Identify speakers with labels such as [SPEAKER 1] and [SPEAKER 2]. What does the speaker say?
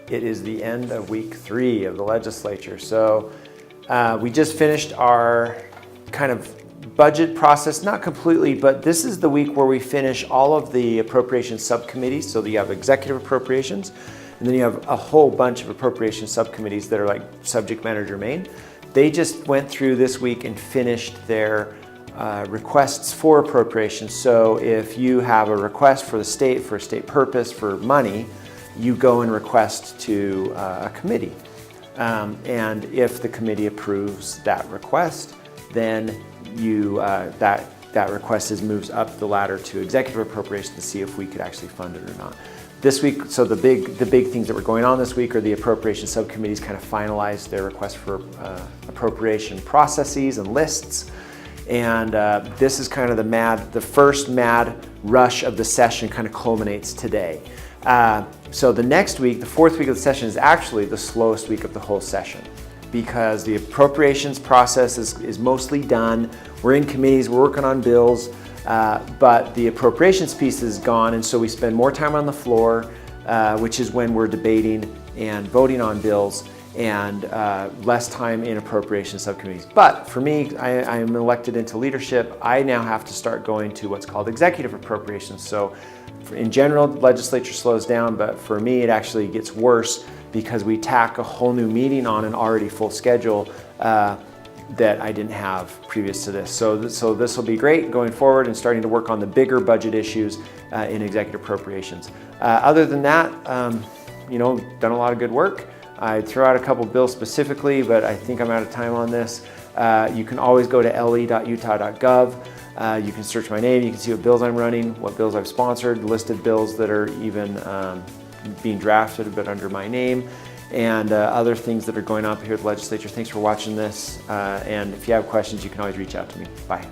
[SPEAKER 1] It is the end of week 3 of the legislature. So we just finished our kind of budget process, not completely, but this is the week where we finish all of the appropriations subcommittees. So you have executive appropriations, and then you have a whole bunch of appropriations subcommittees that are like subject matter germane. They just went through this week and finished their requests for appropriations. So if you have a request for the state, for a state purpose, for money, you go and request to a committee. And if the committee approves that request, then that request moves up the ladder to executive appropriations to see if we could actually fund it or not. This week, so the big things that were going on this week are the appropriation subcommittees kind of finalized their request for appropriation processes and lists. And this is kind of the first mad rush of the session kind of culminates today. So the next week, the 4th week of the session, is actually the slowest week of the whole session because the appropriations process is mostly done. We're in committees, we're working on bills, but the appropriations piece is gone, and so we spend more time on the floor, which is when we're debating and voting on bills, and less time in appropriation subcommittees. But for me, I am elected into leadership. I now have to start going to what's called executive appropriations. So in general, the legislature slows down, but for me, it actually gets worse because we tack a whole new meeting on an already full schedule that I didn't have previous to this. So this will be great going forward and starting to work on the bigger budget issues in executive appropriations. Other than that, done a lot of good work. I threw out a couple bills specifically, but I think I'm out of time on this. You can always go to le.utah.gov. You can search my name, you can see what bills I'm running, what bills I've sponsored, listed bills that are even being drafted but under my name, and other things that are going on here at the legislature. Thanks for watching this, and if you have questions, you can always reach out to me. Bye.